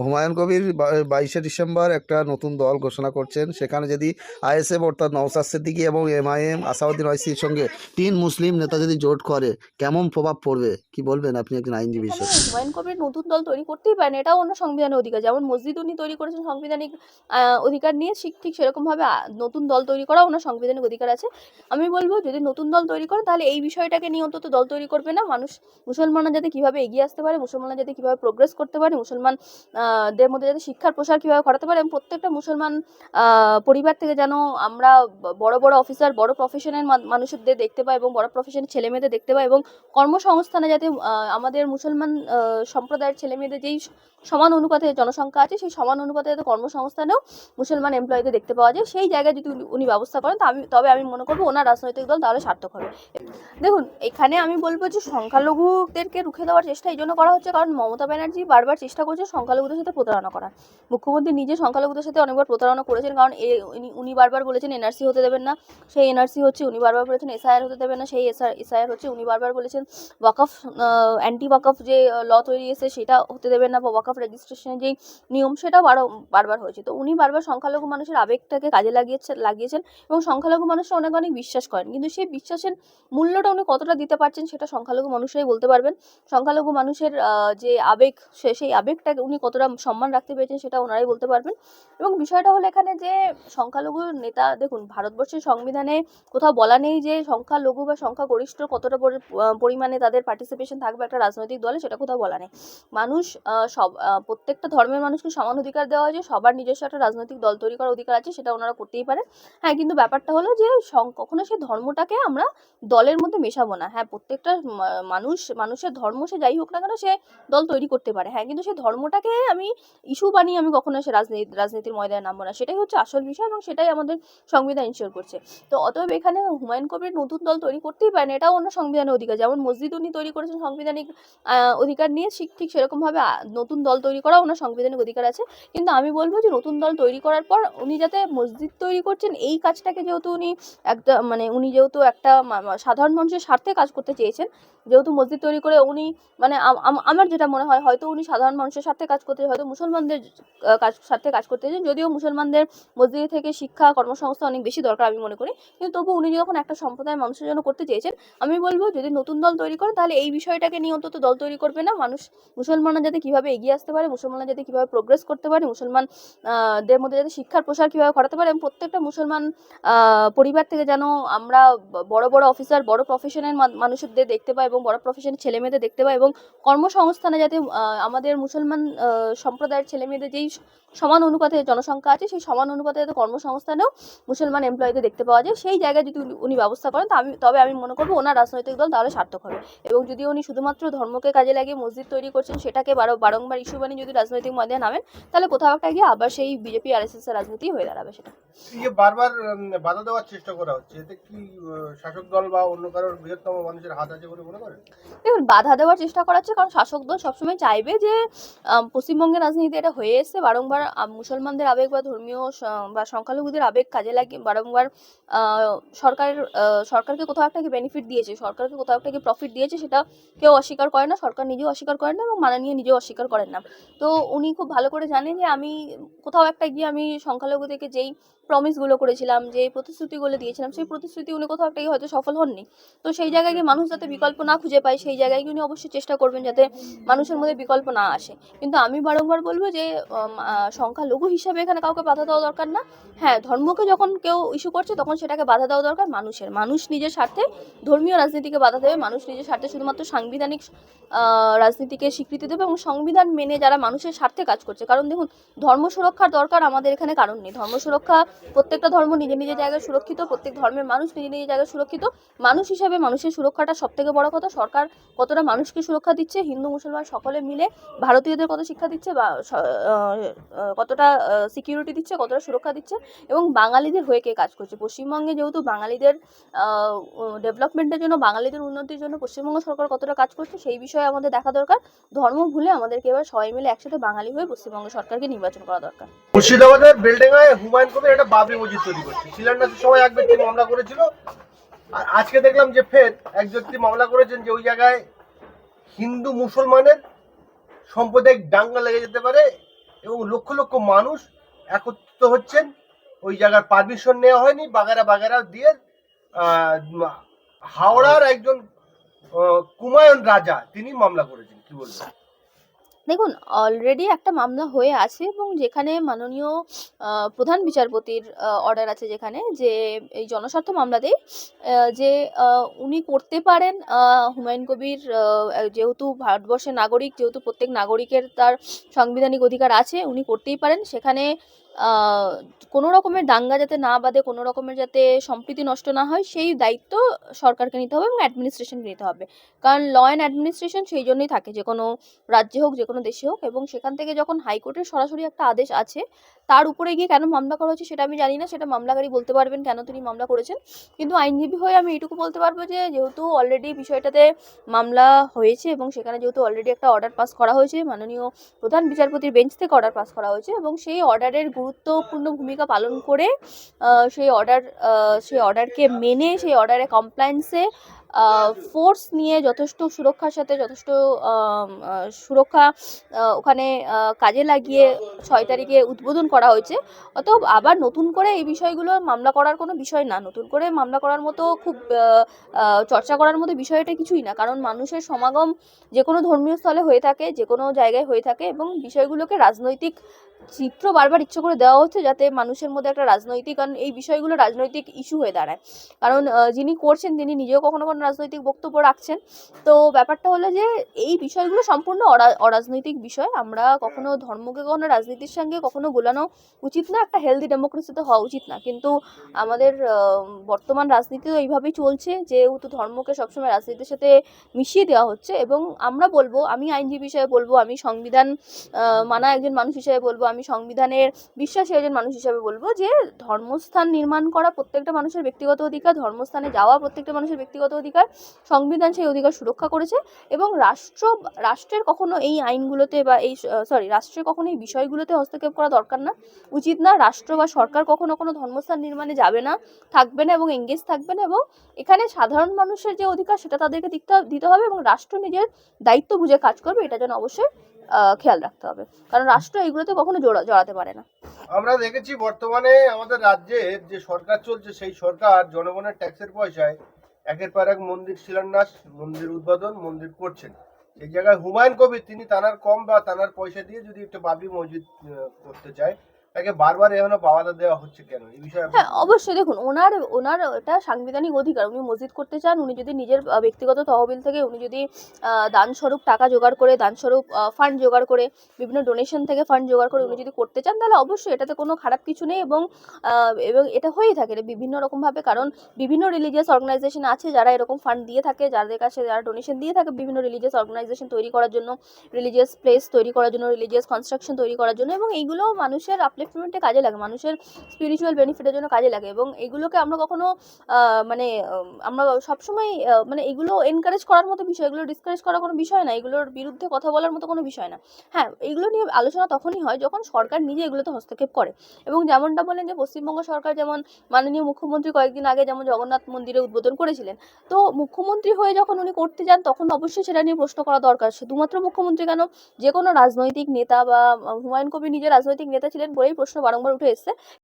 Humayun Kabir 22শে December একটা নতুন দল ঘোষণা করছেন। সেখানে যদি আইএসএফ অর্থাৎ নওশাদ সিদ্দিকী এবং এমআইএম আসাউদ্দিন ওয়াইসির সঙ্গে 3 মুসলিম নেতা যদি জোট করে কেমন প্রভাব পড়বে, কি বলবেন আপনি একজন আইনজীবী এখানে হিসেবে? হুমায়ুন কবির নতুন দল তৈরি করতেই পারেন, এটাও ওনার সংবিধানের অধিকার। যেমন মসজিদ উনি তৈরি করেছেন সাংবিধানিক অধিকার নিয়ে, ঠিক সেরকমভাবে নতুন দল তৈরি করা ওনার সাংবিধানিক অধিকার আছে। আমি বলবো যদি নতুন দল তৈরি করে তাহলে এই বিষয়টাকে নিয়ে অন্তত দল তৈরি করবে না। মুসলমানরা যাতে কিভাবে এগিয়ে আসতে পারে, মুসলমানরা যাতে কিভাবে প্রোগ্রেস করতে পারে, দের মধ্যে যাতে শিক্ষার প্রসার কিভাবে ঘটাতে পারে, এবং প্রত্যেকটা মুসলমান পরিবার থেকে যেন আমরা বড় বড় অফিসার, বড় প্রফেশনের মানুষদের দেখতে পাই, এবং বড় প্রফেশনের ছেলে মেয়েদের দেখতে পাই, এবং কর্মসংস্থানে যাতে আমাদের মুসলমান সম্প্রদায়ের ছেলে মেয়েদের যেই সমান অনুপাতে জনসংখ্যা আছে, সেই সমান অনুপাতে যাতে কর্মসংস্থানেও মুসলমান এমপ্লয়ীদের দেখতে পাওয়া যায়, সেই জায়গায় যদি উনি ব্যবস্থা করেন তবে আমি মনে করবো ওনার রাজনৈতিক দল তাহলে সার্থক হবে। দেখুন, এখানে আমি বলবো যে সংখ্যালঘুদেরকে রুখে দেওয়ার চেষ্টা এই জন্য করা হচ্ছে কারণ মমতা ব্যানার্জি বারবার চেষ্টা করছে সংখ্যালঘুদের সাথে প্রতারণা করার। মুখ্যমন্ত্রী নিজে সংখ্যালঘুদের সাথে অনেকবার প্রতারণা করেছেন, কারণ উনি বারবার বলেছেন এনআরসি হতে দেবেন না, সেই এনআরসি হচ্ছে। উনি বারবার বলেছেন এসআইআর হতে দেবেন না, সেই এসআইআর হচ্ছে। উনি বারবার বলেছেন ওয়াকফ, অ্যান্টি ওয়াকফ যে ল তৈরি এসে সেটা হতে দেবেন না, বা ওয়াকফ রেজিস্ট্রেশনের যেই নিয়ম সেটাও বারবার হয়েছে। তো উনি বারবার সংখ্যালঘু মানুষের আবেগটাকে কাজে লাগিয়েছেন, এবং সংখ্যালঘু মানুষরা অনেক অনেক বিশ্বাস করেন, কিন্তু সেই বিশ্বাসের মূল্যটা উনি কতটা দিতে পারছেন সেটা সংখ্যালঘু মানুষরাই বলতে পারবেন। সংখ্যালঘু মানুষের যে আবেগ, সেই আবেগটাকে উনি কতটা সম্মান রাখতে পেরেছেন সেটা ওনারাই বলতে পারবেন। এবং বিষয়টা হলো এখানে যে সংখ্যালঘু নেতা, দেখুন ভারতবর্ষের সংবিধানে কোথাও বলা নেই যে সংখ্যালঘু বা সংখ্যাগরিষ্ঠ কতটা পরিমাণে তাদের পার্টিসিপেশন থাকবে একটা রাজনৈতিক দলে, সেটা কোথাও বলা নেই। মানুষ প্রত্যেকটা ধর্মের মানুষকে সমান অধিকার দেওয়া হয়েছে, সবার নিজস্ব একটা রাজনৈতিক দল তৈরি করার অধিকার আছে, সেটা ওনারা করতেই পারেন। হ্যাঁ, কিন্তু ব্যাপারটা হলো যে কখনো সেই ধর্মটাকে আমরা দলের মধ্যে মেশাবো না। হ্যাঁ, প্রত্যেকটা মানুষের ধর্ম সে যাই হোক না কেন সে দল তৈরি করতে পারে। হ্যাঁ, কিন্তু সেই ধর্মটাকে আমি ইস্যু বানিয়ে আমি কখনো সে রাজনীতির ময়দানে নামবো না, সেটাই হচ্ছে আসল বিষয়, এবং সেটাই আমাদের সংবিধান ইনশিওর করছে। তো অতএব এখানে হুমায়ুন কবির নতুন দল তৈরি করতেই পারেন, এটাও ওনার সংবিধানের অধিকার। যেমন মসজিদ উনি তৈরি করেছেন সাংবিধানিক অধিকার নিয়ে, ঠিক সেরকমভাবে নতুন দল তৈরি করা ওনার সাংবিধানিক অধিকার আছে। কিন্তু আমি বলবো যে নতুন দল তৈরি করার পর উনি যাতে মসজিদ তৈরি করছেন এই কাজটাকে, যেহেতু উনি উনি যেহেতু একটা সাধারণ মানুষের স্বার্থে কাজ করতে চেয়েছেন, যেহেতু মসজিদ তৈরি করে উনি আমার যেটা মনে হয় হয়তো উনি সাধারণ মানুষের স্বার্থে কাজ করতে, হয়তো মুসলমানদের স্বার্থে কাজ করতে চেয়েছেন, যদিও মুসলমানদের মসজিদ থেকে শিক্ষা কর্মসংস্থান অনেক বেশি দরকার আমি মনে করি, কিন্তু তবু উনি যখন একটা সম্প্রদায়ের মানুষের জন্য করতে চেয়েছেন, আমি বলবো যদি নতুন দল তৈরি করে তাহলে এই বিষয়টাকে নিয়ে অন্তত দল তৈরি করবে না। মুসলমানরা যাতে কিভাবে এগিয়ে আসতে পারে, মুসলমানরা যাতে কিভাবে প্রোগ্রেস করতে পারে, দের মধ্যে যাতে শিক্ষার প্রসার কিভাবে ঘটাতে পারে, এবং প্রত্যেকটা মুসলমান পরিবার থেকে যেন আমরা বড় বড় অফিসার, বড় প্রফেশনের মানুষদের দেখতে পাই, এবং বড় প্রফেশনের ছেলে মেয়েদের দেখতে পাই, এবং কর্মসংস্থানে যাতে আমাদের মুসলমান সম্প্রদায়ের ছেলে মেয়েদের যেই সমান অনুপাতে জনসংখ্যা আছে, সেই সমান অনুপাতে যাতে কর্মসংস্থানেও মুসলমান এমপ্লয়ীদের দেখতে পাওয়া যায়, সেই জায়গায় যদি উনি ব্যবস্থা করেন তবে আমি মনে করবো ওনার রাজনৈতিক দল তাহলে সার্থক হবে। এবং যদি উনি শুধুমাত্র ধর্মকে কাজে লাগিয়ে মসজিদ তৈরি করছেন, সেটাকে বারংবার ইস্যু বানিয়ে যদি রাজনৈতিক ময়দানে নামেন, তাহলে কোথাও একটা গিয়ে আবার সেই বিজেপি আরএসএস এর রাজনীতি হয়ে দাঁড়াবে। সেটা বারবার বাধা দেওয়ার চেষ্টা করা হচ্ছে, এতে কি শাসক দল বা অন্য কারোর বৃহত্তম মানুষের হাত আছে বলে মনে করেন? দেখুন, বাধা দেওয়ার চেষ্টা করা হচ্ছে কারণ শাসক দল সবসময় চাইবে যে পশ্চিমবঙ্গের রাজনীতিতে এটা হয়ে এসছে বারংবার মুসলমানদের আবেগ বা ধর্মীয় বা সংখ্যালঘুদের আবেগ কাজে লাগিয়ে বারংবার সরকারকে কোথাও একটা বেনিফিট দিয়েছে, সরকারকে কোথাও একটা প্রফিট দিয়েছে, সেটা কেউ অস্বীকার করে না, সরকার নিজেও অস্বীকার করেন না, এবং মাননীয় নিজেও অস্বীকার করেন না। তো উনি খুব ভালো করে জানেন যে আমি কোথাও একটা গিয়ে আমি সংখ্যালঘুদেরকে যেই প্রমিসগুলো করেছিলাম, যে প্রতিশ্রুতিগুলো দিয়েছিলাম, সেই প্রতিশ্রুতি উনি কোথাও একটা গিয়ে হয়তো সফল হননি। তো সেই জায়গায় গিয়ে মানুষ যাতে বিকল্প না খুঁজে পায়, সেই জায়গায় উনি অবশ্যই চেষ্টা করবেন যাতে মানুষের মধ্যে বিকল্প না আসে। কিন্তু আমি বারংবার বলবো যে সংখ্যালঘু হিসাবে এখানে কাউকে বাধা দেওয়া দরকার না। হ্যাঁ, ধর্মকে যখন কেউ ইস্যু করছে তখন সেটাকে বাধা দেওয়া দরকার মানুষ নিজের স্বার্থে ধর্মীয় রাজনীতিকে বাধা দেবে, মানুষ নিজের স্বার্থে শুধুমাত্র সাংবিধানিক রাজনীতিকে স্বীকৃতি দেবে, এবং সংবিধান মেনে যারা মানুষের স্বার্থে কাজ করছে। কারণ দেখুন, ধর্ম সুরক্ষার দরকার আমাদের এখানে কারণ নেই। ধর্ম সুরক্ষা, প্রত্যেকটা ধর্ম নিজের নিজের জায়গায় সুরক্ষিত, প্রত্যেক ধর্মের মানুষ নিজের নিজের জায়গায় সুরক্ষিত। মানুষ হিসাবে মানুষের সুরক্ষাটা সব থেকে বড় কথা। সরকার কতটা মানুষকে সুরক্ষা দিচ্ছে, হিন্দু মুসলমান সকলে মিলে ভারতীয়দের কত শিক্ষা দিচ্ছে, বা কতটা সিকিউরিটি দিচ্ছে, কতটা সুরক্ষা দিচ্ছে, এবং বাঙালিদের হয়ে কে কাজ করছে। পশ্চিমবঙ্গে যেহেতু বাঙালিদের ডেভেলপমেন্টের জন্য, বাঙালিদের উন্নতির জন্য পশ্চিমবঙ্গ সরকার কতটা কাজ করছে সেই বিষয়ে আমাদের দেখা দরকার। ধর্ম ভুলে আমাদেরকে এবার সবাই মিলে একসাথে বাঙালি হয়ে পশ্চিমবঙ্গ সরকারকে নির্বাচন করা দরকার। মুর্শিদাবাদের বেলডাঙ্গায় হুমায়ুন কবির একটা বাবরি মসজিদ তৈরি করছে, শিলান্যাসের সময় এক ব্যক্তি মামলা করেছিল, আর আজকে দেখলাম যে ফের এক ব্যক্তি মামলা করেছেন যে ওই জায়গায় হিন্দু মুসলমানের সাম্প্রদায়িক দাঙ্গা লেগে যেতে পারে, এবং লক্ষ লক্ষ মানুষ একত্রিত হচ্ছেন। ওই জায়গার পারমিশন নেওয়া হয়নি, বাগেরা বাগেরা দিয়ে হাওড়ার একজন কুমায়ুন রাজা তিনি মামলা করেছেন। কি বলবেন? দেখুন, অলরেডি একটা মামলা হয়ে আছে এবং যেখানে মাননীয় প্রধান বিচারপতির অর্ডার আছে, যেখানে যে এই জনস্বার্থ মামলাতেই যে উনি করতে পারেন, হুমায়ুন কবির যেহেতু ভারতবর্ষের নাগরিক, যেহেতু প্রত্যেক নাগরিকের তার সাংবিধানিক অধিকার আছে, উনি করতেই পারেন। সেখানে কোনো রকমের দাঙ্গা যাতে না বাঁধে, কোনো রকমের যাতে সম্প্রীতি নষ্ট না হয়, সেই দায়িত্ব সরকারকে নিতে হবে এবং অ্যাডমিনিস্ট্রেশনকে নিতে হবে। কারণ ল অ্যান্ড অ্যাডমিনিস্ট্রেশন সেই জন্যই থাকে, যে কোনো রাজ্যে হোক, যে কোনো দেশে হোক। এবং সেখান থেকে যখন হাইকোর্টের সরাসরি একটা আদেশ আছে, তার উপরে গিয়ে কেন মামলা করা হচ্ছে সেটা আমি জানি না, সেটা মামলাকারী বলতে পারবেন কেন তিনি মামলা করেছেন। কিন্তু আইনজীবী হয়ে আমি এটুকু বলতে পারবো যে যেহেতু অলরেডি বিষয়টাতে মামলা হয়েছে এবং সেখানে যেহেতু অলরেডি একটা অর্ডার পাস করা হয়েছে, মাননীয় প্রধান বিচারপতির বেঞ্চ থেকে অর্ডার পাস করা হয়েছে, এবং সেই অর্ডারের গুরুত্বপূর্ণ ভূমিকা পালন করে সেই অর্ডারকে মেনে, সেই অর্ডারে কমপ্লায়েন্সে ফোর্স নিয়ে যথেষ্ট সুরক্ষার সাথে, যথেষ্ট সুরক্ষা ওখানে কাজে লাগিয়ে 6 তারিখে উদ্বোধন করা হয়েছে। অতএব আবার নতুন করে এই বিষয়গুলো মামলা করার কোনো বিষয় না, নতুন করে মামলা করার মতো খুব চর্চা করার মতো বিষয় এটা কিছুই না। কারণ মানুষের সমাগম যে কোনো ধর্মীয় স্থলে হয়ে থাকে, যে কোনো জায়গায় হয়ে থাকে, এবং বিষয়গুলোকে রাজনৈতিক চিত্র বারবার ইচ্ছে করে দেওয়া হচ্ছে যাতে মানুষের মধ্যে একটা রাজনৈতিক, কারণ এই বিষয়গুলো রাজনৈতিক ইস্যু হয়ে দাঁড়ায়। কারণ যিনি করছেন তিনি নিজেও কখনো কোনো রাজনৈতিক বক্তব্য রাখছেন। তো ব্যাপারটা হলো যে এই বিষয়গুলো সম্পূর্ণ অরাজনৈতিক বিষয়। আমরা কখনো ধর্মকে কখনো রাজনীতির সঙ্গে কখনো গোলানো উচিত না, একটা হেলদি ডেমোক্রেসিতে হওয়া উচিত না। কিন্তু আমাদের বর্তমান রাজনীতি তো এইভাবেই চলছে, যেহেতু ধর্মকে সবসময় রাজনীতির সাথে মিশিয়ে দেওয়া হচ্ছে। এবং আমরা বলবো, আমি আইনজীবী হিসেবে বলবো, আমি সংবিধান মানা একজন মানুষ হিসেবে বলবো, আমি সংবিধানের বিশ্বাসী একজন মানুষ হিসেবে বলবো যে ধর্মস্থান নির্মাণ করা প্রত্যেকটা মানুষের ব্যক্তিগত অধিকার, ধর্মস্থানে যাওয়া প্রত্যেকটা মানুষের ব্যক্তিগত অধিকার। সংবিধান সেই অধিকার সুরক্ষা করেছে এবং রাষ্ট্রের কখনো এই আইনগুলোতে বা রাষ্ট্রের কখনো এই বিষয়গুলোতে হস্তক্ষেপ করা দরকার না, উচিত না। রাষ্ট্র বা সরকার কখনো কোনো ধর্মস্থান নির্মাণে যাবে না, থাকবে না এবং এঙ্গেজ থাকবে না। এবং এখানে সাধারণ মানুষের যে অধিকার সেটা তাদেরকে দিতে হবে, এবং রাষ্ট্র নিজের দায়িত্ব বুঝে কাজ করবে, এটা যেন অবশ্যই খেয়াল রাখতে হবে। কারণ রাষ্ট্র এগুলোতে কখনো জড়াতে পারে না। আমরা দেখেছি বর্তমানে আমাদের রাজ্যের যে সরকার চলছে, সেই সরকার জনগণের ট্যাক্সের পয়সায় একের পর এক মন্দির শিলান্যাস, মন্দির উদ্বোধন, মন্দির করছেন। সেই জায়গায় হুমায়ুন কবির তিনি তানার কম বা তানার পয়সা দিয়ে যদি একটা বাবরি মসজিদ করতে চায়, তাকে বারবার এখনো বাধা দেওয়া হচ্ছে কেন? এই বিষয়ে হ্যাঁ, অবশ্যই। দেখুন, ওনার এটা সাংবিধানিক অধিকার, উনি মসজিদ করতে চান। উনি যদি নিজের ব্যক্তিগত তহবিল থেকে উনি যদি দানস্বরূপ টাকা জোগাড় করে, দানস্বরূপ ফান্ড জোগাড় করে, বিভিন্ন ডোনেশন থেকে ফান্ড জোগাড় করে উনি যদি করতে চান, তাহলে অবশ্যই এটাতে কোনো খারাপ কিছু নেই। এবং এটা হয়েই থাকে বিভিন্ন রকমভাবে, কারণ বিভিন্ন রিলিজিয়াস অর্গানাইজেশন আছে যারা এরকম ফান্ড দিয়ে থাকে, যাদের কাছে যারা ডোনেশন দিয়ে থাকে বিভিন্ন রিলিজিয়াস অর্গানাইজেশন তৈরি করার জন্য, রিলিজিয়াস প্লেস তৈরি করার জন্য, রিলিজিয়াস কনস্ট্রাকশন তৈরি করার জন্য। এবং এইগুলো মানুষের আপলিফমেন্টে কাজে লাগে, মানুষের স্পিরিচুয়াল বেনিফিটের জন্য কাজে লাগে। এবং এগুলোকে আমরা কখনো আমরা সবসময় মানে এগুলো এনকারেজ করার মতো বিষয়, এগুলো ডিসকারেজ করার কোনো বিষয় না, এগুলোর বিরুদ্ধে কথা বলার মতো কোনো বিষয় না। হ্যাঁ, এগুলো নিয়ে আলোচনা তখনই হয় যখন সরকার নিজে এগুলোতে হস্তক্ষেপ করে। এবং যেমনটা বললেন যে পশ্চিমবঙ্গ সরকার, যেমন মাননীয় মুখ্যমন্ত্রী কয়েকদিন আগে যেমন জগন্নাথ মন্দিরে উদ্বোধন করেছিলেন, তো মুখ্যমন্ত্রী হয়ে যখন উনি করতে যান তখন অবশ্যই সেটা নিয়ে প্রশ্ন করা দরকার। শুধুমাত্র মুখ্যমন্ত্রী কেন, যে কোনো রাজনৈতিক নেতা বা হুমায়ুন কবির নিজে রাজনৈতিক নেতা ছিলেন বলেই প্রশ্ন বারংবার উঠে এসছে।